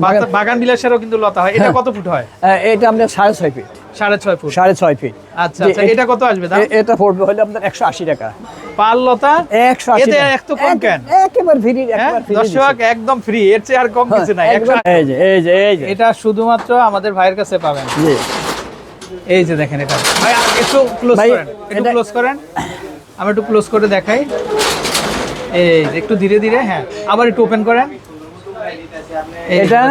বাগান বিলাসেরও কিন্তু লতা হয়। এটা কত ফুট হয়? এটা আপনার 6.5 ফিট। 6.5 ফুট। 6.5 ফিট। আচ্ছা আচ্ছা, এটা কত আসবে দাম? এটা পড়বে হলো আপনার 180 টাকা পার লতা। 180 এতে টাকা। এত কম কেন? একেবারে ফ্রি, একেবারে ফ্রি। দর্শক একদম ফ্রি, এর চেয়ে আর কম কিছু নাই। এই যে এটা শুধুমাত্র আমাদের ভাইয়ের কাছে পাবেন। জি, এই যে দেখেন এটা। ভাই একটু ক্লোজ করেন, একটু ক্লোজ করেন। আমি একটু ক্লোজ করে দেখাই। এই যে একটু ধীরে ধীরে, হ্যাঁ আবার একটু ওপেন করেন। এটা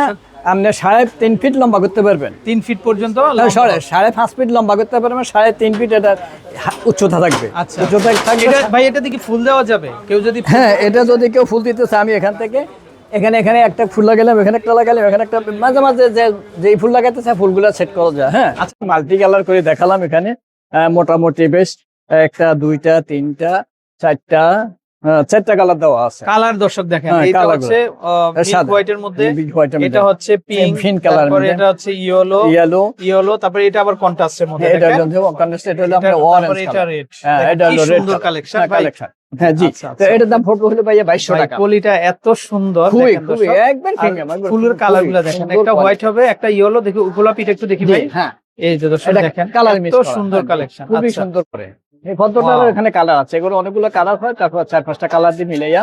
আপনি 3.5 ফিট লম্বা করতে পারবেন। 3 ফিট পর্যন্ত? 5.5 ফিট লম্বা করতে পারবেন, 3.5 ফিট এটা উচ্চতা থাকবে। আচ্ছা, উচ্চতা থাকবে। এটা ভাই এটা দিকে ফুল দেওয়া যাবে কেউ যদি? হ্যাঁ, এটা যদি কেউ ফুল দিতে চায়, আমি এখান থেকে এখানে একটা ফুল লাগালাম, এখানে একটা লাগালাম, এখানে একটা, মাঝে মাঝে যে ফুল লাগাতে চায় ফুলগুলো সেট করা যায়। হ্যাঁ, আচ্ছা, মাল্টি কালার করে দেখালাম এখানে। মোটামুটি বেশ 1টা 2টা 3টা 4টা 4টা কালার দেওয়া আছে। কালার দর্শক দেখেন, এটা হচ্ছে মিল্ক হোয়াইটের মধ্যে, এটা হচ্ছে পিঙ্ক কালার, তারপরে এটা হচ্ছে ইয়েলো, তারপরে এটা আবার কন্ট্রাস্টের মধ্যে। এটা হলো কন্ট্রাস্ট, এটা হলো আপনার অরেঞ্জ, এটা রেড। এটা হলো রেড সুন্দর কালেকশন ভাই। হ্যাঁ জি, তো এটার দাম পড়বে হলো ভাইয়া 2200 টাকা। পলিটা এত সুন্দর, খুবই দেখেন দর্শক, একদম প্রিমিয়াম। ফুলের কালারগুলো দেখেন, একটা হোয়াইট হবে, একটা ইয়েলো। দেখি গোলাপিটা একটু দেখি ভাই। হ্যাঁ, এই যে দর্শক দেখেন, এত সুন্দর কালেকশন, খুবই সুন্দর করে। এই পদ্মটার এখানে কালার আছে, এগুলো অনেকগুলো কালার হয়, তারপর 4-5টা কালার দিয়ে মিলাইয়া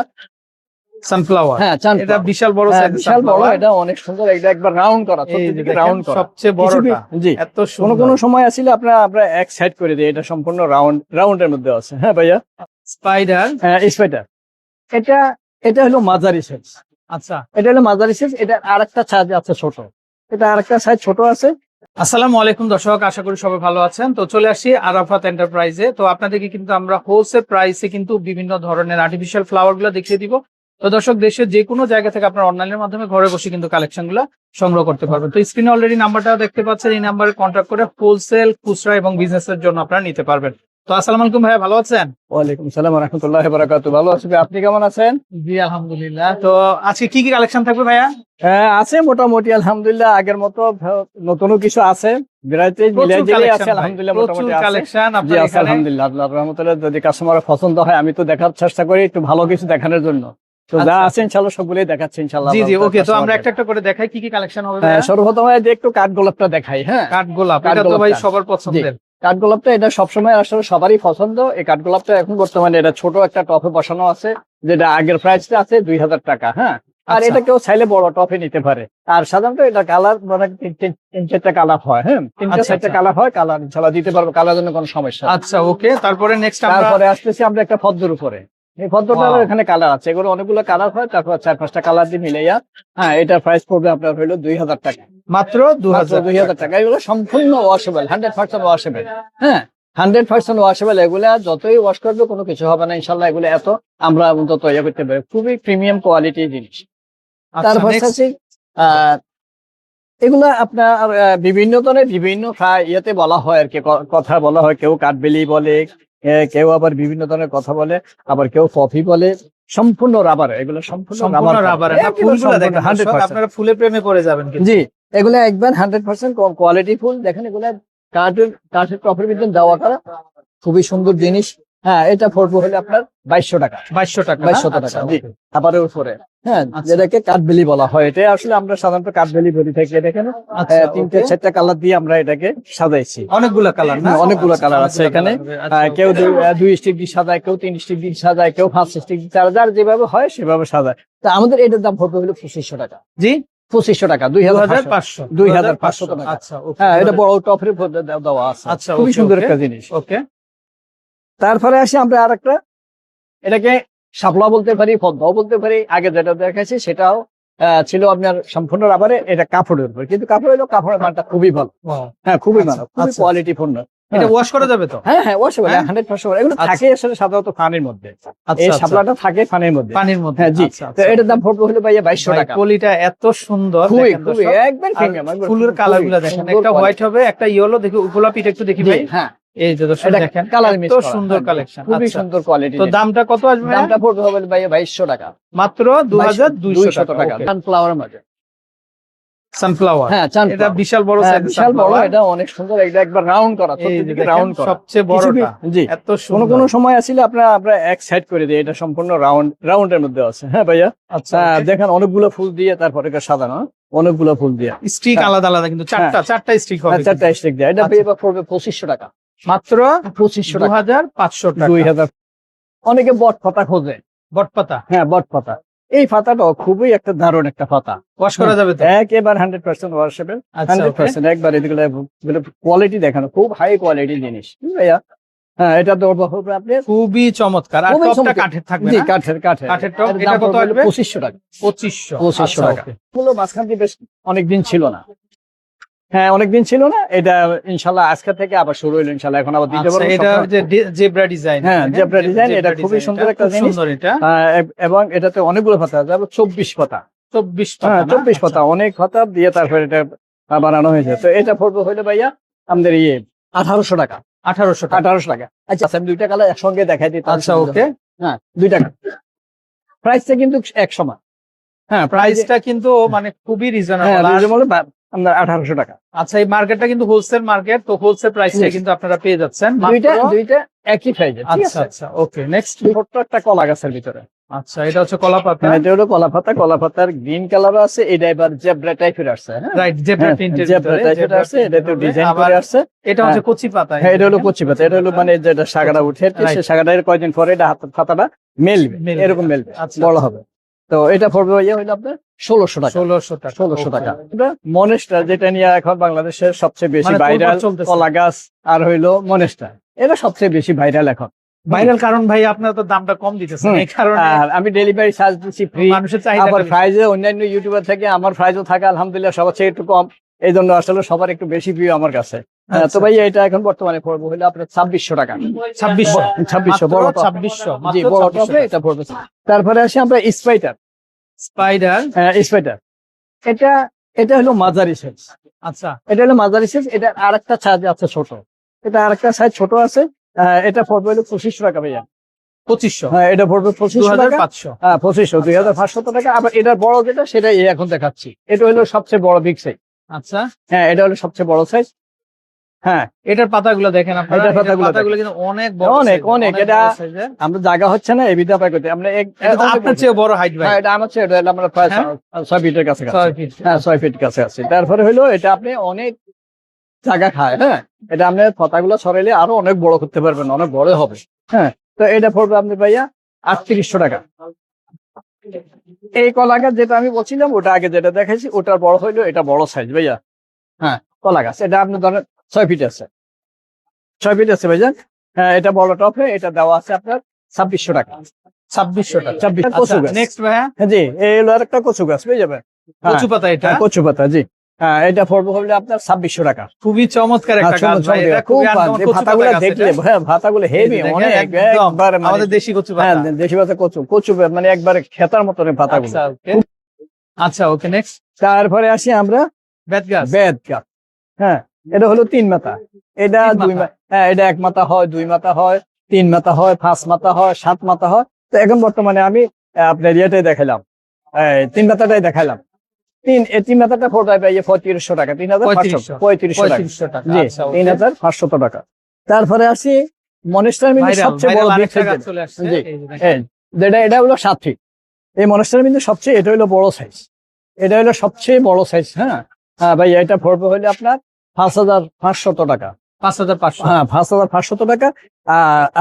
সানফ্লাওয়ার। হ্যাঁ, এটা বিশাল বড় সাইজ, বিশাল বড়। এটা অনেক সুন্দর, এটা একবার রাউন্ড করা, প্রত্যেকদিকে রাউন্ড করা, সবচেয়ে বড়টা। জি, এত সুন্দর। কোন সময় আসলে আমরা এক সাইড করে দিই, এটা সম্পূর্ণ রাউন্ডের মধ্যে আছে। হ্যাঁ ভাইয়া, স্পাইডার। হ্যাঁ, স্পাইডার। এটা হলো মাঝারি সাইজ। আচ্ছা, এটা হলো মাঝারি সাইজ। এটা আরেকটা সাইজ আছে ছোট, এটা আরেকটা সাইজ ছোট আছে। আসসালামু আলাইকুম দর্শক, আশা করি সবাই ভালো আছেন। তো চলে আসি আরাফাত এন্টারপ্রাইজে। তো আপনাদেরকে কিন্তু আমরা হোলসেল প্রাইসে কিন্তু বিভিন্ন ধরনের আর্টিফিশিয়াল ফ্লাওয়ার গুলো দেখিয়ে দিব। তো দর্শক, দেশের যে কোনো জায়গা থেকে আপনার অনলাইনের মাধ্যমে ঘরে বসে কিন্তু কালেকশন গুলো সংগ্রহ করতে পারবেন। তো স্ক্রিনে অলরেডি নাম্বারটা দেখতে পাচ্ছেন, এই নাম্বারে কন্ট্যাক্ট করে হোলসেল, খুচরা এবং বিজনেসের জন্য আপনারা নিতে পারবেন। তো আসসালামু আলাইকুম ভাইয়া, ভালো আছেন? ওয়ালাইকুম আসসালাম ওয়া রাহমাতুল্লাহি ওয়া বারাকাতুহু। ভালো আছি, আপনি কেমন আছেন? জি আলহামদুলিল্লাহ। তো আজকে কি কি কালেকশন থাকবে ভাইয়া? আছে মোটামুটি আলহামদুলিল্লাহ, আগের মতো নতুনও কিছু আছে, ভ্যারাইটি মিলাই দিলে আছে আলহামদুলিল্লাহ, মোটামুটি আছে কালেকশন আপনাদের এখানে। আলহামদুলিল্লাহ, আল্লাহর রহমতে যদি কাস্টমার পছন্দ হয়, আমি তো দেখার চেষ্টা করি একটু ভালো কিছু দেখানোর জন্য। তো যা আছে ইনশাআল্লাহ সবগুলোই দেখাচ্ছি ইনশাআল্লাহ। জি জি, ওকে। তো আমরা একটা একটা করে দেখাই কি কি কালেকশন হবে। সর্বপ্রথম একটু কাঠগোলাপটা দেখাই। হ্যাঁ, কাঠগোলাপ, এটা তো ভাই সবার পছন্দের। কাঠগোলাপটা এটা সবসময় আসলে সবারই পছন্দ। এই কাঠগোলাপটা এখন বর্তমানে এটা ছোট একটা টপে বসানো আছে, যেটা আগের প্রাইসটা আছে 2000 টাকা। হ্যাঁ, আর এটা কেউ চাইলে বড় টপে নিতে পারে। আর সাধারণত এটা কালার মানে 3-4টা কালার হয়। হ্যাঁ, 3-4টা কালার হয়, কালার ইনশাআল্লাহ দিতে পারবো, কালার জন্য কোনো সমস্যা। আচ্ছা, ওকে। তারপরে নেক্সট তারপরে আসতেছি আমরা একটা পদ্মের উপরে। এই পদ্মটার এখানে কালার আছে, এগুলো অনেকগুলো কালার হয়, তারপর 4-5টা কালার দিয়ে মিলাইয়া। হ্যাঁ, এটার প্রাইস পড়বে আপনার হলো 2000 টাকা, মাত্র 2000 টাকা। এগুলো সম্পূর্ণ ওয়াশেবল, 100% ওয়াশেবল। হ্যাঁ, 100% ওয়াশেবল। এগুলা যতই ওয়াশ করবে কোনো কিছু হবে না ইনশাল্লাহ। এগুলো এত আমরা অন্তত ইয়ে করতে পারি, খুবই প্রিমিয়াম কোয়ালিটির জিনিস। তারপর আছে এগুলা আপনার বিভিন্ন ধরনের বিভিন্ন ইয়েতে বলা হয় আর কি, কথা বলা হয়। কেউ কাঠবেলি বলে, কেউ আবার বিভিন্ন ধরনের কথা বলে, আবার কেউ কফি বলে। সম্পূর্ণ রাবার, এগুলো সম্পূর্ণ রাবার। আপনারা ফুলের প্রেমে পড়ে যাবেন। জি, এগুলো একবার 100% কোয়ালিটি ফুল। দেখেন এগুলো কাঠের টপের ভিতরে দেওয়া করা, খুবই সুন্দর জিনিস। হ্যাঁ, এটা পড়বে হলে আপনার 2200 টাকা। 2200 টাকা। জি, আবার উপরে। হ্যাঁ, যেটাকে কাঠবেলি বলা হয়, এটা আসলে আমরা সাধারণত কাঠবেলি বলি থাকি। দেখেন 3-4টা কালার দিয়ে আমরা এটাকে সাজাইছি। অনেকগুলো কালার না? অনেকগুলো কালার আছে এখানে। কেউ 2 স্টিক দিয়ে সাজায়, কেউ 3 স্টিক দিয়ে সাজায়, কেউ 5 স্টিক দিয়ে সাজায়, যার যেভাবে হয় সেভাবে সাজায়। তা আমাদের এটার দাম পড়বে হলো 2500 টাকা। জি, 2500 টাকা, 2500 টাকা। আচ্ছা, হ্যাঁ, এটা বড় টপের দেওয়া আছে। আচ্ছা, খুবই সুন্দর একটা জিনিস। ওকে। তারপরে আসি আমরা আরেকটা, এটাকে শাপলা বলতে পারি, পদ্মাও বলতে পারি। আগে যেটা দেখাচ্ছি সেটাও ছিল আপনার সম্পূর্ণ রাবারে, এটা কাপড়ের উপর, কিন্তু কাপড়ের মানটা খুবই ভালো। হ্যাঁ, খুবই ভালো, খুবই কোয়ালিটি পূর্ণ। এটা ওয়াশ করা যাবে তো? হ্যাঁ হ্যাঁ, ওয়াশ হবে 100%। এগুলো থাকে আসলে সাধারণত পানির মধ্যে। এই শাপলাটা থাকে পানির মধ্যে। হ্যাঁ জি, তো এটার দাম পড়বে হলো ভাইয়া 2200 টাকা। পলিটা এত সুন্দর, খুবই একদম প্রিমিয়াম। ফুলের কালারগুলো দেখেন, একটা হোয়াইট হবে, একটা ইয়েলো। দেখি গোলাপিটা একটু দেখি ভাই। হ্যাঁ, এই যে দর্শক দেখেন, এত সুন্দর কালেকশন, খুবই সুন্দর কোয়ালিটি। তো দামটা কত আসবে? দামটা পড়বে হবে ভাইয়া 2200 টাকা, মাত্র 2200 টাকা। সানফ্লাওয়ারের মধ্যে সানফ্লাওয়ার, হ্যাঁ এটা sunflower। বিশাল বড় হ্যাঁ, size বিশাল বড়, sunflower। এটা অনেক সুন্দর, এটা একবার রাউন্ড করা, এই যে প্রত্যেকদিকে দেখেন, রাউন্ড করা। সবচেয়ে বড়টা, জি, এত কোন সুন্দর। কোন সময় আসলে আপনারা আমরা এক সাইড করে দিই, এটা সম্পূর্ণ রাউন্ডের মধ্যে আছে। হ্যাঁ ভাইয়া, আচ্ছা, দেখেন অনেকগুলো ফুল দিয়ে তারপরে এটা সাজানো, অনেকগুলো ফুল দিয়ে স্টিক হ্যাঁ। আলাদা আলাদা, কিন্তু চারটা স্টিক হবে চারটা স্টিক দিয়ে, এটা আচ্ছা। এবার পড়বে 2500 টাকা, মাত্র 2500 টাকা, 2500 টাকা। 2000। অনেকে বট পাতা খোঁজে, বটপাতা হ্যাঁ বট পাতা, এই পাতাটা খুবই একটা দারুণ একটা পাতা, ওয়াশ করা যাবে তো? একেবারে 100% ওয়াশেবল, আচ্ছা, 100% একবার। এগুলো কোয়ালিটি দেখানো, খুব হাই কোয়ালিটি জিনিস ভাইয়া। হ্যাঁ, এটা তো হবে আপনি খুবই চমৎকার। আর খুবই টপটা চমৎকার। কাঠের থাকবে জি, না? কাঠের কাঠের টপ, এর এটা দাম কত পড়বে আসবে? 2500 টাকা, 2500 2500 আচ্ছা, টাকা। okay। এগুলো মাঝখান দিয়ে বেশ অনেকদিন ছিল না, হ্যাঁ অনেকদিন ছিল না, এটা ইনশাল্লাহ আজকে থেকে আবার শুরু হইলো ইনশাল্লাহ, এখন আবার দিতে আচ্ছা, পারবো। এটা যে জেব্রা ডিজাইন, হ্যাঁ, জেব্রা ডিজাইন, এটা খুবই সুন্দর একটা জিনিস। সুন্দর এটা। এবং এটাতে অনেকগুলো পাতা আছে, 24 পাতা, 24 হ্যাঁ পাতা না? 24 পাতা, আচ্ছা। অনেক পাতা দিয়ে তারপরে এটা বানানো হয়েছে। তো এটা পড়বে হইলো ভাইয়া আমাদের 1800 টাকা, 1800 টাকা। 1800 টাকা। আচ্ছা, আমি দুইটা কালার একসঙ্গে দেখাই দিই। আচ্ছা, ওকে। হ্যাঁ, দুইটা প্রাইসটা কিন্তু এক সমান। হ্যাঁ, প্রাইসটা কিন্তু মানে খুবই হ্যাঁ রিজনেবল। রিজনেবল, আমরা 1800 টাকা। আচ্ছা, এই মার্কেটটা কিন্তু হোলসেল মার্কেট, তো হোলসেল প্রাইসে কিন্তু আপনারা পেয়ে যাচ্ছেন দুইটা একই প্রাইসে, ঠিক আচ্ছা আছে। আচ্ছা, ওকে। নেক্সট, ছোট্ট একটা কলা গাছের ভিতরে, আচ্ছা, এটা হচ্ছে কলা পাতা, হ্যাঁ এটা হলো কলা পাতা, কলা পাতার গ্রিন কালার আছে, এটা এবার জেব্রা টাইপের আসছে, হ্যাঁ রাইট, জেব্রা প্রিন্টের জেব্রা ভিতরে টাইপের আসছে, এটা তো ডিজাইন করে আসছে। এটা হচ্ছে কচি পাতা। হ্যাঁ, এটা হলো কচি পাতা, এটা হলো মানে যেটা শাখাটা উঠে আর কি, Right. সেই শাখাটার কয়দিন পরে এটা হাতের পাতাটা মেলবে, এরকম মেলবে, আচ্ছা, বড় হবে। তো এটা পড়বে হইলো আপনার 1600 টাকা, 1600 টাকা। 1600 টাকা। মনেস্টার, যেটা নিয়ে এখন বাংলাদেশের সবচেয়ে বেশি মানে ভাইরাল, তোলপাড় চলতেছে। কলা গাছ আর হইলো মনেস্টার, এটা সবচেয়ে বেশি ভাইরাল এখন। ভাইরাল কারণ ভাই আপনারা তো দামটা কম দিতেছেন, এই কারণে আর আমি ডেলিভারি চার্জ দিচ্ছি ফ্রি, মানুষের চাহিদা। আবার প্রাইজে অন্যান্য ইউটিউবার থেকে আমার প্রাইজও থাকে আলহামদুলিল্লাহ সবার চেয়ে একটু কম, এই জন্য আসলে সবার একটু বেশি প্রিয় আমার কাছে। তো ভাই এটা এখন বর্তমানে পড়বে হলো আপনার 2600 টাকা, 2600 বড় টপ। 2600 জি, বড় টপে এটা পড়বে। তারপরে আসি আমরা স্পাইডার, স্পাইডার। হ্যাঁ স্পাইডার, এটা হলো মাঝারি সাইজ, আচ্ছা, এটা হলো মাঝারি সাইজ, এটা আরেকটা সাইজ আছে ছোট, এটা আরেকটা সাইজ ছোট আছে। এটা পড়বে হলো 2500 টাকা ভাইয়া, 2500। হ্যাঁ এটা পড়বে 2500 টাকা, 2500। হ্যাঁ 2500 টাকা। আবার এটার বড় যেটা, সেটা এখন দেখাচ্ছি, এটা হলো সবচেয়ে বড় বিগ সাইজ। আচ্ছা, হ্যাঁ এটা হলো সবচেয়ে বড় সাইজ। হ্যাঁ, এটার পাতাগুলো দেখেন আপনারা, এটার এটার পাতাগুলো পাতাগুলো কিন্তু অনেক বড়, অনেক size, অনেক, এটা বড় size এর। আমরা জায়গা হচ্ছে না এই বিধা পাই করতে, আমরা এটা তো আপনার চেয়ে বড় হাইট ভাই। হ্যাঁ এটা আমার চেয়ে, এটা হলো আমরা প্রায় হ্যাঁ? 6 ফিটের কাছে, 6 ফিট। হ্যাঁ 6 ফিট কাছে আছে। তারপরে হলো এটা আপনি অনেক জায়গা খায়, হ্যাঁ এটা আপনি পাতাগুলো ছড়াইলে আরো অনেক বড় করতে পারবেন, অনেক বড় হবে। হ্যাঁ, তো এটা পড়বে আপনি ভাইয়া 3800 টাকা। এই কলা গাছ যেটা আমি বলছিলাম, ওটা আগে যেটা দেখাইছি, ওটার বড় হইলো, এটা বড় সাইজ ভাইয়া। হ্যাঁ, কলা গাছ, এটা আপনি ধরেন 6 ফিট আছে, 6 ফিট আছে ভাইজান। হ্যাঁ, এটা বড় টপে, এটা দেওয়া আছে আপনার 2600 টাকা, 2600 টাকা। 26 আচ্ছা, কচু গাছ। নেক্সট ভাইয়া, হ্যাঁ জি, এই হলো আরেকটা কচু গাছ পেয়ে যাবেন, কচু পাতা। এটা কচু পাতা, জি। হ্যাঁ, এটা পড়বে হলে আপনার 2600 টাকা। খুবই চমৎকার একটা গাছ ভাই, এটা খুবই আনকমন কচু পাতা পাতাগুলো গাছ দেখলে, এটা। হ্যাঁ পাতাগুলো হেভি, দেখেন, অনেক একদম একবার আমাদের দেশি কচু হ্যাঁ পাতা। দেশি পাতা কচু মানে একবারে খেতার মতন পাতাগুলো। আচ্ছা, ওকে। আচ্ছা, ওকে। নেক্সট, তারপরে আসি আমরা বেত গাছ। বেত গাছ। হ্যাঁ, এটা হলো 3 মাথা, এটা 2 মাথা, হ্যাঁ এটা 1 মাথা হয়, 2 মাথা হয়, 3 মাথা হয়, 5 মাথা হয়, 7 মাথা হয়। তো এখন বর্তমানে আমি আপনার ইয়েটাই দেখাইলাম, 3 মাথাটাই দেখাইলাম। তিন মাথাটা পড়বে ভাই 3500 টাকা, 3500 টাকা, জি, আচ্ছা, ওকে। 3500 টাকা। তারপরে আসি মনেস্টার মিলে সবচেয়ে বড় বিগ সাইজ, চলে আসছে, জি, এই যে দেখেন। এটা হলো 7 ফিট। এই মনেস্টার মিলে সবচেয়ে, এটা হলো বড় সাইজ, এটা হলো সবচেয়ে বড় সাইজ। হ্যাঁ, হ্যাঁ ভাই এটা পড়বে হলে আপনার 5500 টাকা, 5500। হ্যাঁ 5500 টাকা।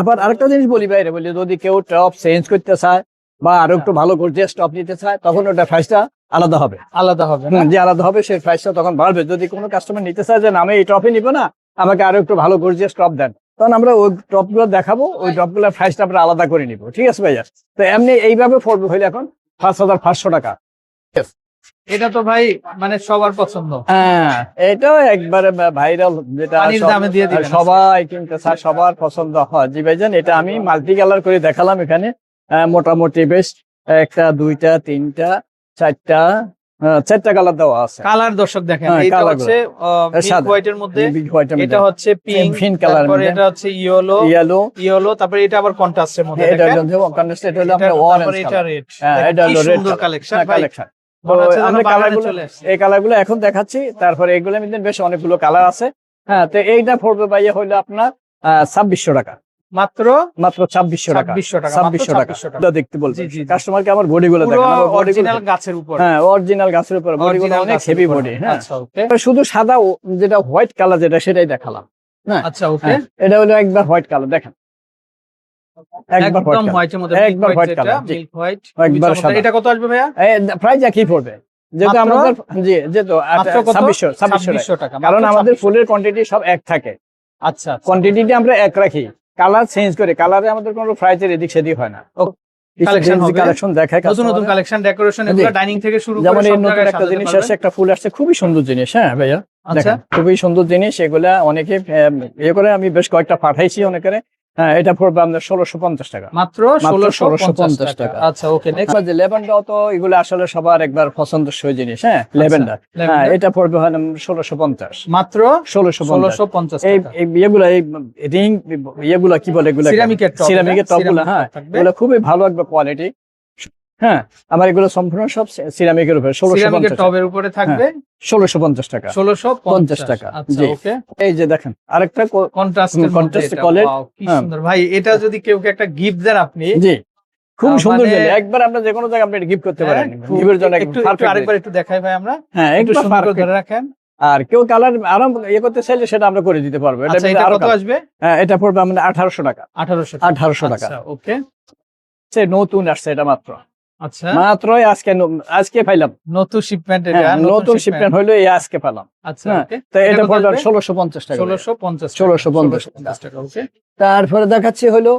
আবার আরেকটা জিনিস বলি বাইরে বলি, যদি কেউ টপ চেঞ্জ করতে চায় বা আরো একটু ভালো গর্জিয়াস টপ নিতে চায়, তখন ওটা প্রাইসটা আলাদা হবে, আলাদা হবে না? যে আলাদা হবে, সেই প্রাইসটা তখন বাড়বে। যদি কোনো কাস্টমার নিতে চায় যে না, আমি এই টপই নিবো না, আমাকে আরো একটু ভালো গর্জিয়াস টপ দেন, তখন আমরা ওই টপ গুলো দেখাবো, ওই টপ গুলোর প্রাইসটা আমরা আলাদা করে নিবো, ঠিক আছে ভাইয়া? তো এমনি এইভাবে পড়বে হইলে এখন 5500 টাকা। এটা তো ভাই মানে সবার পছন্দ। হ্যাঁ, এটাও একবারে ভাইরাল, যেটা পানির দামে দিয়ে দিবেন। সবাই কিনতে চায়, সবার পছন্দ হয়। জি ভাইজান, এটা আমি মাল্টি কালার করে দেখালাম এখানে, মোটামুটি বেশ 1টা 2টা 3টা 4টা কালার দেওয়া আছে। কালার দর্শক দেখেন, হ্যাঁ, এটা কালার হচ্ছে মিল্ক সাদা। হোয়াইটের মধ্যে, Big white এর এটা মধ্যে। হচ্ছে পিঙ্ক Pink color এর তারপরে মধ্যে। এটা হচ্ছে ইয়েলো, ইয়েলো, তারপরে এটা আবার কন্ট্রাস্টের মধ্যে এটা দেখেন। হলো কন্ট্রাস্ট, এটা হলো আপনার তারপরে অরেঞ্জ এটা কালার। রেড। হ্যাঁ, এটা হলো রেড সুন্দর কালেকশন ভাই। কালেকশন। মনে হচ্ছে যেন আমরা বাগানে কালারগুলো চলে আসছি। এই কালারগুলো এখন দেখাচ্ছি, তারপরে এগুলো মধ্যে বেশ অনেকগুলো কালার আছে। হ্যাঁ, তো এইটা পড়বে ভাইয়া হইলো আপনার 2600 টাকা, মাত্র মাত্র 2600 টাকা, 2600 টাকা, 2600 টাকা। 2600 টাকা। এটা দেখতে বলবেন জি, জি, জি। কাস্টমারকে আমার বডিগুলো পুরো দেখেন, আমার বডিগুলো অরিজিনাল গাছের উপর। হ্যাঁ অরিজিনাল গাছের উপর বডিগুলো Original অনেক গাছের হেভি উপর। বডি। হ্যাঁ, আচ্ছা, ওকে। শুধু সাদা যেটা হোয়াইট কালার যেটা সেটাই দেখালাম। হ্যাঁ, আচ্ছা, ওকে। হ্যাঁ, এটা হলো একবার হোয়াইট কালার দেখেন, একবার একদম হোয়াইট কালার, হোয়াইটের মধ্যে, একবার মিল্ক হোয়াইট white যেটা, color, জি। Milk white. একবার সাদা। এটা কত আসবে ভাইয়া? প্রাইস একই পড়বে, যেহেতু মাত্র? আমাদের জি যেহেতু মাত্র কত? 2600 টাকা। কারণ মাত্র আমাদের 2600 ফুলের কোয়ান্টিটি সব এক থাকে, আচ্ছা, আচ্ছা। কোয়ান্টিটিটা আমরা এক রাখি, কালার চেঞ্জ করে, কালারে আমাদের কোনো প্রাইসের এদিক সেদিক হয় না। Collection হবে। কালেকশন দেখায় নতুন নতুন customer-রা। কালেকশন, ডেকোরেশন, জি। এগুলো ডাইনিং থেকে শুরু করে যেমন এই সব নতুন জায়গায় একটা সাজাতে জিনিস পারবেন। আসছে, একটা ফুল আসছে, খুবই সুন্দর জিনিস। হ্যাঁ ভাইয়া, আচ্ছা, দেখেন খুবই সুন্দর জিনিস, এগুলা অনেকে ইয়ে করে, আমি বেশ কয়েকটা পাঠাইছি অনেকের। হ্যাঁ, এটা পড়বে আপনার 1650 টাকা, মাত্র মাত্র 1650 টাকা। টাকা। আচ্ছা, ওকে, নেক্সট। যে লেভেন্ডার তো এগুলো আসলে সবার একবার পছন্দসই জিনিস। হ্যাঁ, লেভেন্ডার, হ্যাঁ lavender। এটা পড়বে হয় 1650, মাত্র 1650। 1650 এই টাকা। ইয়েগুলা, এই রিং ইয়েগুলা কি বলে, এগুলা সিরামিকের টপ, সিরামিকের টপ গুলা, হ্যাঁ থাকবে। এগুলো খুবই ভালো একবার কোয়ালিটি। হ্যাঁ, আমার এগুলো সম্পূর্ণ সব সিরামিকের উপরে, সিরামিকের 1650 টবের উপরে থাকবে 1650 টাকা, 1650 টাকা। আচ্ছা, জি। ওকে। এই যে দেখেন আরেকটা কন্ট্রাস্টের contrast মধ্যে colour, এটা, wow, কি হ্যাঁ। সুন্দর ভাই। এটা যদি কেউ একটা গিফট দেন আপনি, জি খুব সুন্দর মানে- জিনিস, একবার আপনি যে কোনো জায়গায় আপনি গিফট করতে পারেন, খুব- গিফটের জন্য একটু পারফেক্ট। আরেকবার একটু দেখাই ভাই আমরা, হ্যাঁ, একটু একটু সুন্দর করে perfect। ধরে রাখেন। আর কেউ কালার আরাম ইয়ে করতে চাইলে সেটা আমরা করে দিতে পারবো। আচ্ছা, এটা আরো কত আসবে? হ্যাঁ, এটা পড়বে আমাদের 1800 টাকা, 1800 1800 টাকা। আচ্ছা, ওকে। সে নতুন আসছে এটা মাত্র, আচ্ছা, মাত্রই আজকে পাইলাম। নতুন শিপমেন্ট এটা, হ্যাঁ, নতুন শিপমেন্ট হইলো এই আজকে পেলাম। আচ্ছা, হ্যাঁ, ওকে। তো এটা কত পড়বে আসবে? 1650 টাকা, 1650 1650 টাকা, ওকে। তারপরে দেখাচ্ছি হলো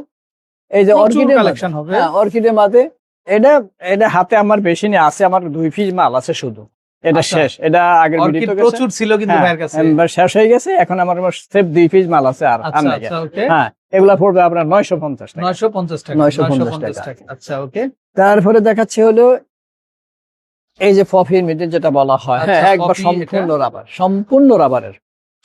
এই যে প্রচুর অর্কিডের কালেকশন হবে। হ্যাঁ, অর্কিডের মাঝে এটা এটা হাতে আমার বেশি নেই, আছে আমার 2 পিস মাল আছে শুধু, এটা আচ্ছা। শেষ। এটা আগের অর্কিড ভিডিওতে প্রচুর ছিল কিন্তু হ্যাঁ, ভাইয়ের কাছে। এবার শেষ হয়ে গেছে, এখন আমার সেফ 2 পিস মাল আছে আর আচ্ছা, নাই। আচ্ছা, ওকে। হ্যাঁ, এগুলা পড়বে আপনার 950 টাকা, 950 টাকা, 950 টাকা। আচ্ছা, ওকে। তারপরে দেখাচ্ছি হলো এই যে পফির মিডিল যেটা বলা হয়, আচ্ছা, হ্যাঁ একবার puffy সম্পূর্ণ এটা? রাবার, সম্পূর্ণ রাবারের,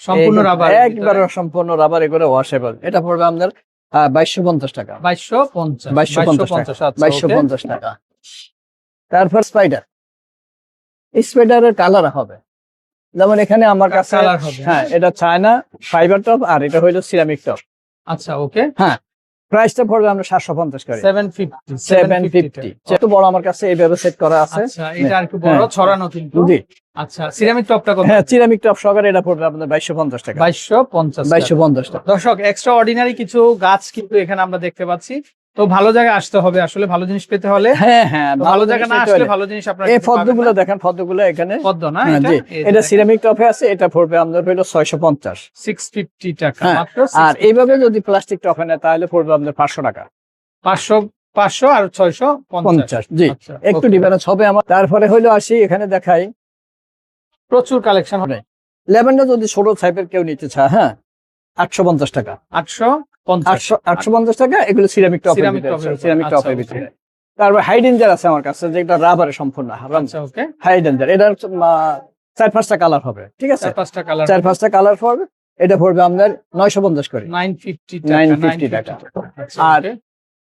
সম্পূর্ণ রাবার, একবার সম্পূর্ণ রাবার, এগুলো ওয়াশেবল। এটা পড়বে আমাদের 2250 টাকা, 2250 2250 টাকা, আচ্ছা, ওকে। 2250 টাকা। তারপর স্পাইডার, স্পাইডারের কালার হবে, যেমন এখানে আমার কাছে কালার হবে। হ্যাঁ, এটা চায়না ফাইবার টপ আর এটা হইলো সিরামিক টপ। আচ্ছা, ওকে। প্রাইসটা পড়বে আমরা 750 করে, 750 যত বড় আমার কাছে এইভাবে সেট করা আছে। আচ্ছা, এটা আর একটু বড় হ্যাঁ, ছড়ানো কিন্তু। জি আচ্ছা, সিরামিক টপটা কত? হ্যাঁ, সিরামিক টপ সহকারে এটা পড়বে আপনাদের 2250 টাকা, 2250 টাকা। 2250 টাকা। দর্শক, এক্সট্রা অর্ডিনারি কিছু গাছ কিন্তু এখানে আমরা দেখতে পাচ্ছি। তো ভালো জায়গায় আসতে হবে আসলে ভালো জিনিস পেতে হলে। হ্যাঁ হ্যাঁ, তো ভালো জায়গা না আসলে ভালো জিনিস আপনারা এই কিন্তু পাবেন পদ্মগুলো না। দেখেন, পদ্মগুলো এখানে পদ্ম না হ্যাঁ, এটা? জি এই যে এটা দেখেন, সিরামিক টপে আছে, এটা পড়বে আমাদের হইলো 650। 650 টাকা, হ্যাঁ, মাত্র আর 650 এইভাবে যদি প্লাস্টিক টপে নেয় তাহলে পড়বে আপনাদের 500 টাকা, 500 আর 650। 50। জি, আচ্ছা, একটু okay। ডিফারেন্স হবে আমার। তারপরে হইলো আসি এখানে দেখাই প্রচুর কালেকশন হবে। লেভেন্ডার, যদি ছোট সাইজের কেউ নিতে চায়, হ্যাঁ 850 টাকা, 850 850 টাকা। এগুলো সিরামিক টপের সিরামিক ভিতরে, টপের উপর। সিরামিক আচ্ছা, টপের okay। ভিতরে। তারপর হাইডেঞ্জার আছে আমার কাছে, যেটা রাবারে সম্পূর্ণ আচ্ছা, ওকে। হাইডেঞ্জার। এটার 4-5টা কালার হবে, ঠিক আছে, 4-5টা কালার, 4-5টা কালার পড়বে। এটা পড়বে আপনার 950 করে, 950 টাকা, 950 টাকা। আচ্ছা, আর okay।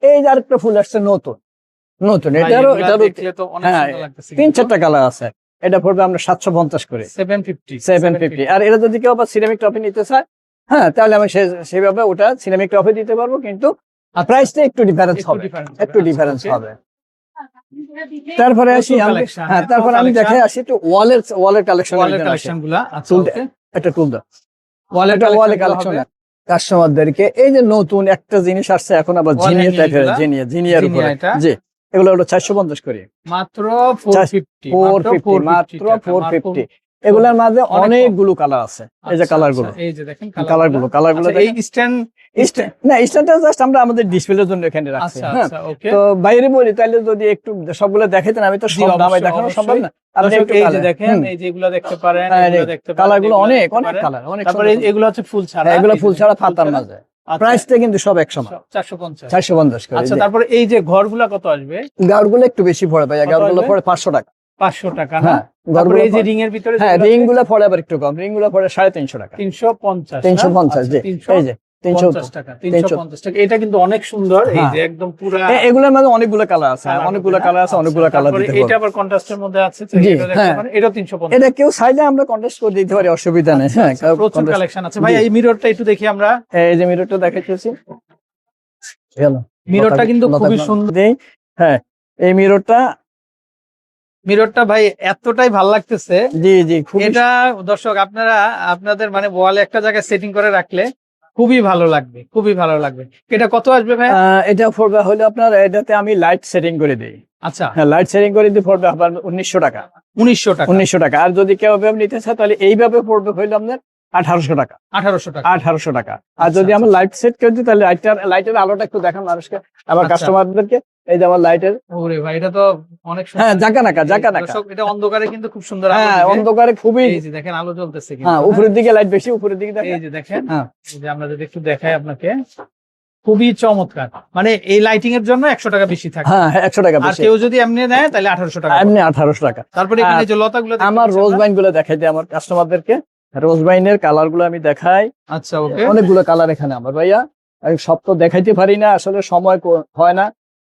এই যে আরেকটা ফুল আসছে নতুন, ভাই, এটারও এগুলা দেখলে তো অনেক হ্যাঁ, সুন্দর লাগতেছে। 3-4টা কালার আছে। এটা পড়বে আমরা 750 করে, 750। আর এটা যদি কেউ আবার সিরামিক টপে নিতে চায়, হ্যাঁ তাহলে আমি সেভাবে ওটা সিরামিক টপে দিতে পারবো, কিন্তু প্রাইসটা একটু ডিফারেন্স হবে, একটু ডিফারেন্স হবে। তারপরে আসি হ্যাঁ, তারপরে আমি দেখাই আসি একটু ওয়ালের কালেকশন। কালেকশন গুলা, আচ্ছা, তুলতে- ওকে। একটা টুল দাও, ওয়ালের ওয়ালে কালেকশন কাস্টমারদেরকে। এই যে নতুন একটা জিনিস আসছে এখন, আবার Wall জিনিয়া hanging টাইপের, গুলা? জিনিয়ার জিনিয়া উপরে, এটা? জি এগুলো হলো 450 করে, মাত্র 450, 450, মাত্র 450। এগুলোর মাঝে অনেক অনেকগুলো কালার আছে, এই যে আচ্ছা, কালার গুলো, আচ্ছা, এই যে দেখেন কালারগুলো আচ্ছা, এই স্ট্যান্ড, না স্ট্যান্ডটা জাস্ট আমরা আমাদের ডিসপ্লের জন্য এখানে রাখছি। আচ্ছা, হ্যাঁ, আচ্ছা, ওকে। তো বাইরে বলি তাহলে যদি একটু সবগুলো দেখাইতেন, আমি তো জি, সব নামাই অবশ্যই, দেখানো সম্ভব না। আপনি দর্শক, একটু এই যে colour, দেখেন, হুম, এই যে এগুলো দেখতে পারেন, হ্যাঁ, এগুলো দেখতে পারেন, কালারগুলো এগুলো অনেক দেখতে অনেক পারেন। কালার, অনেক তারপরে সুন্দর। এগুলো হচ্ছে ফুল ছাড়া, হ্যাঁ, এগুলো এই যে ফুল ছাড়া ফুল পাতার ছাড়া। মাঝে, আচ্ছা, প্রাইসটা কিন্তু সব এক সমান, 450। 450 করে। আচ্ছা, জি। তারপরে এই যে ঘরগুলা কত আসবে? গাউরগুলো একটু বেশি পড়ে ভাই, কত গাউরগুলো আসবে? পড়ে 500 টাকা। 500 টাকা না? হ্যাঁ, তারপরে গাউরগুলো এই যে রিং এর ভিতরে হ্যাঁ, যেগুলো আছে, রিং গুলো পড়ে আবার একটু কম, রিং গুলো পড়ে 350 টাকা, 350 না? 350। আচ্ছা, জি, 350 এই যে 350 টাকা, 350 টাকা। এটা কিন্তু অনেক সুন্দর, এই যে একদম পুরা এগুলোর মধ্যে অনেকগুলো কালার আছে, অনেকগুলো কালার আছে, অনেকগুলো কালার দিতে এটা আবার কন্ট্রাস্টের মধ্যে আছে, তো জি, এটা দেখতে পারেন, এটা 350। এটা কেউ চাইলে আমরা কন্ট্রাস্ট করে দিতে পারি, অসুবিধা নেই। হ্যাঁ, প্রচুর কালেকশন আছে ভাই। এই মিররটা একটু দেখি আমরা। এই যে মিররটা দেখাইতেছি, মিররটা কিন্তু খুবই সুন্দর। হ্যাঁ, এই মিররটা ভাই এতটাই ভালো লাগতেছে। জি জি, এটা দর্শক আপনারা আপনাদের মানে ওয়ালে একটা জায়গায় সেটিং করে রাখলে খুবই ভালো লাগবে, খুবই ভালো লাগবে। এটা কত আসবে ভাই? এটা পড়বে হলো আপনার, এটাতে আমি লাইট সেটিং করে দিই। আচ্ছা, হ্যাঁ, লাইট সেটিং করে দিই, পড়বে আপনার 1900 টাকা। 1900 টাকা, 1900 টাকা। আর যদি কেউ এভাবে নিতে চায় তাহলে এইভাবে পড়বে হইলো আপনার 1800 টাকা। 1800 টাকা, 1800 টাকা। আর যদি আমরা লাইট সেট করে দিই তাহলে লাইটের আলোটা একটু দেখান মানুষকে, আমার কাস্টমারদেরকে। এই যে আমার লাইটের, ওরে ভাই এটা তো অনেক সুন্দর। হ্যাঁ, জাকানাকা। দর্শক এটা অন্ধকারে কিন্তু খুব সুন্দর আলো হ্যাঁ, দিবে। অন্ধকারে খুবই, এই যে দেখেন আলো জ্বলতেছে কিন্তু। হ্যাঁ, উপরের দিকে লাইট বেশি, উপরের দিকে দেখেন। এই যে দেখেন, হ্যাঁ, এই যে আমরা যদি একটু দেখাই আপনাকে, খুবই চমৎকার। মানে এই লাইটিং এর জন্য 100 টাকা বেশি থাকে। হ্যাঁ, 100 টাকা আর বেশি। কেউ যদি এমনি নেয় তাহলে 1800 টাকা। এমনি 1800 টাকা। তারপরে এখানে যে লতাগুলো দেখতে আমার পাচ্ছি রোজ আমরা। বাইন গুলো দেখাই দিই আমার কাস্টমারদেরকে। রোজ বাইনের কালার গুলো আমি দেখাই। আচ্ছা, ওকে। অনেকগুলো কালার এখানে আমার ভাইয়া, আমি সব তো দেখাইতে পারি না, আসলে সময় হয় না,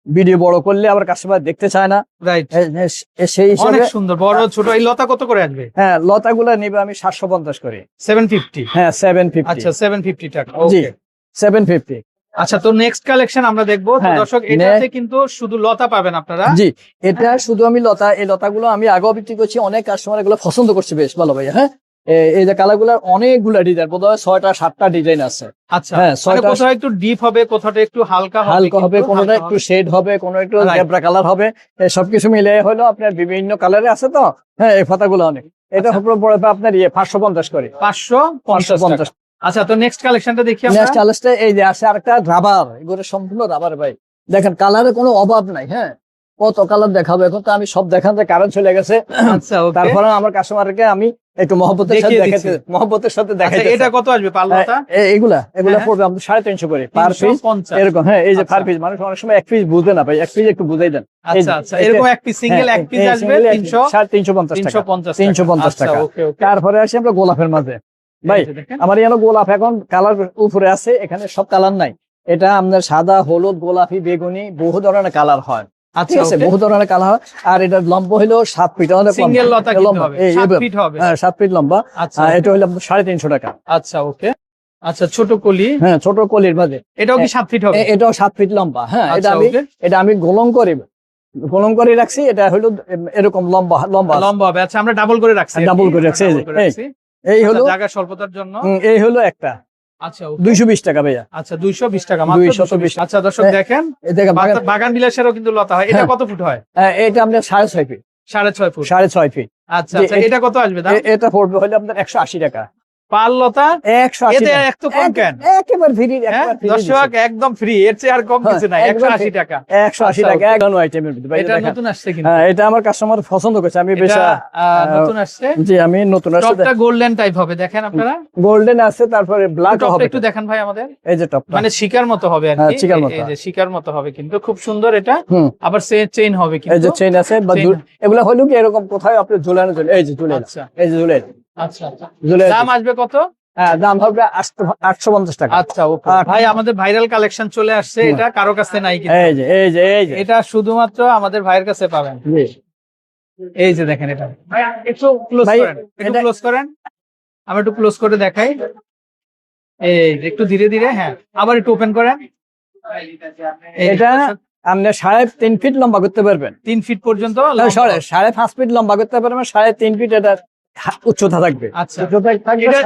ভিডিও বড় করলে আবার কাস্টমার দেখতে চায় না। রাইট, সেই হিসাবে অনেক সুন্দর বড় ছোট। এই লতা কত করে আসবে? হ্যাঁ, লতাগুলো নিবে আমি 750 করে। 750। হ্যাঁ, 750। আচ্ছা, 750 টাকা। জি, ওকে, 750। আচ্ছা। তো নেক্সট কালেকশন আমরা দেখবো। তো হ্যাঁ, দর্শক এটাতে কিন্তু শুধু লতা পাবেন আপনারা। জি, এটা শুধু আমি লতা, এই লতাগুলো আমি আগেও বিক্রি করছি, অনেক কাস্টমার এগুলো পছন্দ করছে বেশ ভালো ভাইয়া। হ্যাঁ, এই যে কালারগুলোর অনেকগুলা ডিজাইন, বোধহয় 6টা 7টা ডিজাইন আছে। আচ্ছা, হ্যাঁ, মানে কোথাও একটু ডিপ হবে, কোথাটা একটু হালকা হবে, কোনোটা একটু শেড হবে, কোনো একটু জেব্রা কালার হবে। সবকিছু মিলে হলো আপনার বিভিন্ন কালারে আছে তো। হ্যাঁ, এই পাতাগুলো অনেক, এটা পড়বে আপনার 550 করে। 550। আচ্ছা, তো নেক্সট কালেকশনটা দেখি আমরা। নেক্সট কালেকশনটা এই যে আছে আরেকটা রাবার, এগুলো সম্পূর্ণ রাবার ভাই। দেখেন কালারে কোনো অভাব নাই। হ্যাঁ, কত কালার দেখাবো, এখন তো আমি সব দেখাতে কারেন্ট চলে গেছে। আচ্ছা, ওকে। তারপরে আমার কাস্টমারকে আমি একটু মহব্বতের সাথে দেখাতে। এটা কত আসবে পাল্লাটা? এগুলা পড়বে আমাদের 350 করে পার পিস। এরকম, হ্যাঁ, এই যে পার পিস, মানুষ অনেক সময় এক পিস বুঝে না ভাই, এক পিস একটু বুঝাই দেন। আচ্ছা, আচ্ছা, এরকম এক পিস সিঙ্গেল এক পিস আসবে 350 টাকা। ওকে, ওকে। তারপরে আসি আমরা গোলাপের মাঝে ভাই। আমার এখানে গোলাপ এখন কালার উপরে আছে, এখানে সব কালার নাই। এটা আপনার সাদা, হলুদ, গোলাপি, বেগুনি, বহু ধরনের কালার হয়। আচ্ছা, ঠিক আছে, বহু ধরনের কালার হয়। আর এটা লম্বা হলো 7 ফিট, সিঙ্গেল লতা কিন্তু হবে 7 ফিট হবে। হ্যাঁ, 7 ফিট লম্বা। আচ্ছা, এটা হলো 350 টাকা। আচ্ছা, ওকে। আচ্ছা, ছোট কলি। হ্যাঁ, ছোট কলির মাঝে এটাও কি 7 ফিট হবে? এটাও 7 ফিট লম্বা। হ্যাঁ, আচ্ছা, এটা আমি গোলং করে রাখছি। এটা হলো এরকম লম্বা হবে। আচ্ছা, আমরা ডাবল করে রাখছি। এই হলো জায়গা স্বল্পতার জন্য। এই হলো একটা। আচ্ছা, 220 টাকা ভাইয়া। আচ্ছা, 220 টাকা মাত্র। 220। আচ্ছা, দর্শক দেখেন, বাগান বিলাসেরও কিন্তু লতা হয়। এটা কত ফুট হয়? এটা আপনার 6.5 ফিট। 6.5 ফুট। 6.5 ফিট। আচ্ছা, আচ্ছা, এটা কত আসবে দাম? এটা পড়বে হলো আপনার 180 টাকা পার লতা। 180 এতে এত কম কেন? একেবারে ফ্রি। দর্শক একদম ফ্রি, এর চেয়ে আর কম কিছু নাই। 180 টাকা। 180 টাকা একদম আইটেমের ভিতরে। এটা নতুন আসছে কিন্তু। হ্যাঁ, এটা আমার কাস্টমার পছন্দ করছে। আমি বেশ নতুন আসছে। জি, আমি নতুন আসছে। টপটা গোল্ডেন টাইপ হবে, দেখেন আপনারা। গোল্ডেন আছে, তারপরে ব্ল্যাক হবে। একটু দেখেন ভাই আমাদের। এই যে টপটা মানে শিকার মতো হবে আর কি। এই যে শিকার মতো হবে কিন্তু খুব সুন্দর এটা। আবার চেইন হবে কিন্তু। এই যে চেইন আছে, এগুলা হলো কি এরকম কোথায় আপনি ঝুলানো, এই যে ঝুলে। আচ্ছা, এই যে ঝুলে। আচ্ছা, দাম আসবে কত? হ্যাঁ, দাম হবে 850 টাকা। আচ্ছা, ওকে ভাই, আমাদের ভাইরাল কালেকশন চলে আসছে। এটা কারো কাছে নাই কিন্তু। এই যে এটা শুধুমাত্র আমাদের ভাইয়ের কাছে পাবেন। এই যে দেখেন, এটা একটু ক্লোজ করেন, আমরা একটু ক্লোজ করে দেখাই। এই একটু ধীরে ধীরে, হ্যাঁ, আবার একটু ওপেন করেন। এটা আপনি 3.5 ফিট লম্বা করতে পারবেন। 3 ফিট পর্যন্ত। 5.5 ফিট লম্বা করতে পারবেন, 3.5 ফিট এটা উচ্চতা থাকবে। আচ্ছা,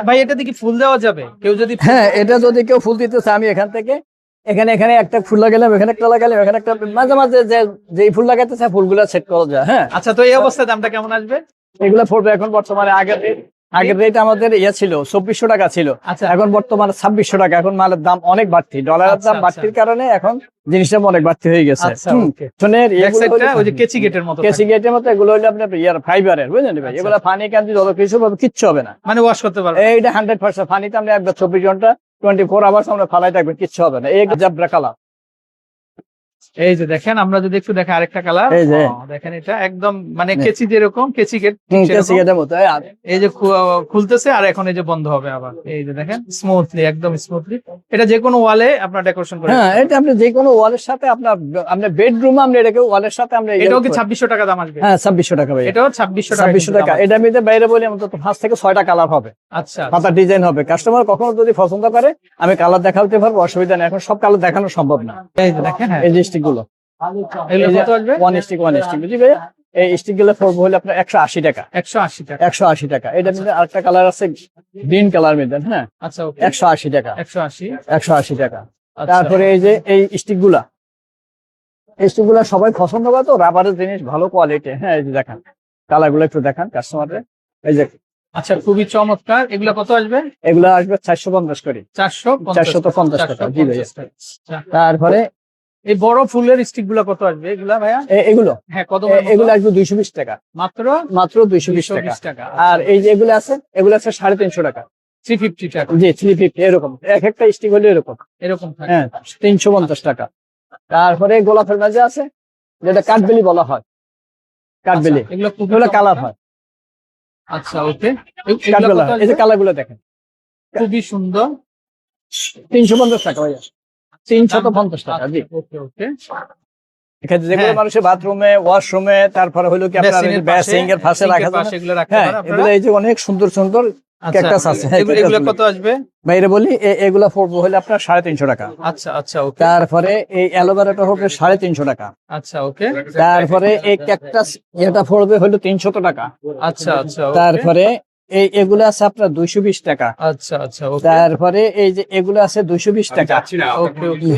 ভাই, এটা কি ফুল দেওয়া যাবে কেউ যদি? হ্যাঁ, এটা যদি কেউ ফুল দিতে চায়, আমি এখান থেকে এখানে একটা ফুল লাগালাম, এখানে একটা লাগালাম, এখানে একটা, মাঝে মাঝে যে ফুল লাগাতে চায় ফুলগুলো সেট করা যায়। হ্যাঁ, আচ্ছা, তো এই অবস্থায় দামটা কেমন আসবে? এগুলো পড়বে এখন বর্তমানে, আগের রেট আমাদের ছিল 2400 টাকা ছিল। আচ্ছা, এখন বর্তমানে 2600 টাকা। এখন মালের দাম অনেক বাড়তি, ডলারের দাম বাড়তির কারণে এখন জিনিসটা অনেক বাড়তি হয়ে গেছে। কেচি গেটের মতো এগুলো হলো আপনার ফাইবারের, বুঝলেন ভাই। এগুলো পানি কান্দি যত কিছু পাবে, কিচ্ছু হবে না, মানে ওয়াশ করতে পারবে। এইটা 100% পানিতে আমরা একবার 24 ঘন্টা 24 আওয়ার্স আমরা ফালাই থাকবে, কিচ্ছু হবে না। এই জাবরা কালার, এই যে দেখেন, আমরা যদি একটু দেখেন আরেকটা কালার, এই যে। দেখেন এটা একদম মানে কেচি যেরকম কেচি গেট, সিগারেটের মতো এই যে খুলতেছে আর এখন এই যে বন্ধ হবে আবার, এই যে দেখেন স্মুথলি, একদম স্মুথলি। এটা যে কোনো ওয়ালে আপনার ডেকোরেশন করে, হ্যাঁ এটা আপনি যে কোনো ওয়ালের সাথে আপনার বেডরুমে আমরা এটাকে ওয়ালের সাথে আমরা এটাও কি 2600 টাকা দাম আসবে? হ্যাঁ 2600 টাকা ভাই, এটাও 2600 টাকা। 2600 টাকা। এটা মধ্যে বাইরে বলি অন্তত 5 থেকে 6টা কালার হবে, আচ্ছা পাতা ডিজাইন হবে। কাস্টমার কখনো যদি পছন্দ করে আমি কালার দেখাতে পারবো, অসুবিধা নেই। এখন সব কালার দেখানো সম্ভব না। এই যে দেখেন, হ্যাঁ এই যে স্টিক গুলো, এগুলো কত আসবে? ওয়ান স্টিক বুঝি ভাইয়া। এই স্টিক গুলো পড়বে হলে আপনার 180 টাকা। 180 টাকা। 180 টাকা। এটা মধ্যে আরেকটা কালার আছে গ্রিন কালার মধ্যে, হ্যাঁ আচ্ছা ওকে, 180 টাকা। 180 180 টাকা। আচ্ছা। তারপরে এই যে এই স্টিক গুলা, এই স্টিক গুলা সবাই পছন্দ করে তো, রাবারের জিনিস, ভালো কোয়ালিটি। হ্যাঁ এই যে দেখেন কালার গুলো একটু দেখান কাস্টমারদের। এই যে আচ্ছা, খুবই চমৎকার। এগুলা কত আসবে? এগুলা আসবে 450 করে। 450 টাকা। জি ভাইয়া। তারপরে এই বড় ফুলের স্টিক গুলা কত আসবে এগুলা ভাইয়া? এগুলো, হ্যাঁ কত? এগুলো আসবে 220 টাকা মাত্র, মাত্র 220 টাকা। টাকা। আর এই যে এগুলো আছে, এগুলো আছে 350 টাকা। 350 টাকা। জি 350 এরকম, এক একটা স্টিক হলে এরকম, এরকম থাকে। হ্যাঁ 350 টাকা। তারপরে গোলাপের মাঝে আছে যেটা কাঠবেলি বলা হয়, কাঠবেলি, আচ্ছা, এগুলো খুব এগুলো কালার হয় আচ্ছা ওকে। কাঠবেলা। এই যে কালার গুলো দেখেন, খুবই সুন্দর। 350 টাকা ভাইয়া, 350 টাকা। জি ওকে ওকে। এখানে যেগুলো হ্যাঁ। মানুষের বাথরুমে, ওয়াশরুমে, তারপরে হলো কি আপনার বেসিং এর পাশে রাখা যায়। এগুলো রাখতে হ্যাঁ পারেন আপনারা। এগুলো এই যে অনেক সুন্দর সুন্দর ক্যাকটাস আছে। হ্যাঁ এগুলো কত আসবে? বাইরে বলি এগুলা পড়বে হলে আপনার 350 টাকা। আচ্ছা আচ্ছা ওকে। তারপরে এই অ্যালোভেরাটা হবে 350 টাকা। আচ্ছা ওকে। তারপরে এই ক্যাকটাস এটা পড়বে হলো 300 টাকা। আচ্ছা আচ্ছা ওকে। তারপরে এগুলো আছে আপনার 220 টাকা। আচ্ছা আচ্ছা ওকে। তারপরে এই যে এগুলো আছে 220 টাকা। ওকে ওকে।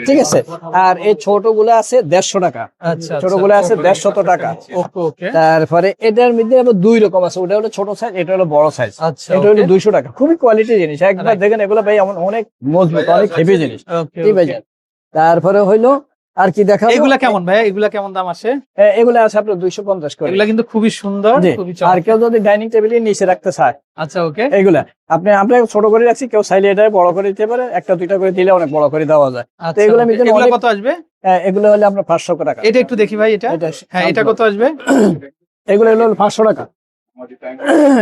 ঠিক আছে। আর এই ছোটগুলো আছে 150 টাকা। আচ্ছা ছোটগুলো আছে 150 টাকা। ওকে ওকে। তারপরে এটার মধ্যে আবার দুই রকম আছে, ওটা হলো ছোট সাইজ, এটা হলো বড় সাইজ। আচ্ছা এটা হলো 200 টাকা। খুবই কোয়ালিটি জিনিস, একবার দেখেন এগুলো ভাই অনেক মজবুত, অনেক হেভি জিনিস। ওকে ঠিক আছে। তারপরে হইলো আর কি দেখাবো, এগুলা কেমন ভাই? এগুলা কেমন দাম আসে? এগুলো আছে আপনার 250 করে। এগুলা কিন্তু খুবই সুন্দর, জি। খুবই আর চমৎকার। কেউ যদি ডাইনিং টেবিলের নিচে রাখতে চায়, আচ্ছা ওকে। এগুলা আমরা ছোট করে রাখছি, কেউ চাইলে এটা বড় করে দিতে পারে, একটা দুইটা করে দিলে অনেক বড় করে দেওয়া যায়। তো আচ্ছা এগুলো ওকে। এগুলা কত আসবে? এগুলো হলে আপনার 500 টাকা। এটা একটু দেখি ভাই, এটা হ্যাঁ এটা কত আসবে? এগুলো হলো 500 টাকা।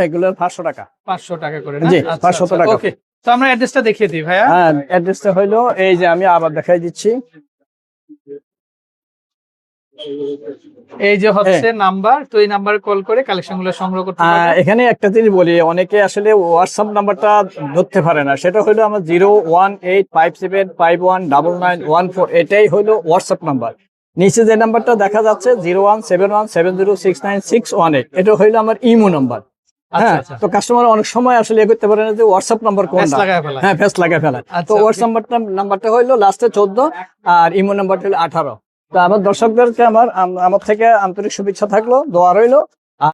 এগুলো 500 টাকা। 500 টাকা করে না? জি, আচ্ছা, 500 আচ্ছা, টাকা। ওকে। তো আমরা অ্যাড্রেসটা দেখিয়ে দিই ভাইয়া। হ্যাঁ অ্যাড্রেসটা হইলো এই যে, আমি আবার দেখাই দিচ্ছি। এই যে হচ্ছে নাম্বার, তো এই নাম্বারে কল করে কালেকশন গুলো সংগ্রহ করতে পারবেন। এখানে একটা জিনিস বলি, অনেকে আসলে হোয়াটসঅ্যাপ নাম্বারটা ধরতে পারে না, সেটা হলো আমার 01857519914, এটাই হলো হোয়াটসঅ্যাপ নাম্বার। নিচে যে নাম্বারটা দেখা যাচ্ছে 01717069618, এটা হইলো আমার ইমো নাম্বার। হ্যাঁ, আচ্ছা। তো কাস্টমার অনেক সময় আসলে করতে পারে না যে হোয়াটসঅ্যাপ নাম্বার ফেস কোনটা। লাগায় ফেলা। হ্যাঁ ফেস লাগায় ফেলা। আচ্ছা, তো হোয়াটসঅ্যাপ নাম্বারটা হইলো লাস্টে 14 আর ইমো নাম্বারটা হলো 18। তো আমার দর্শকদেরকে আমার থেকে আন্তরিক শুভেচ্ছা থাকলো, দোয়া রইলো।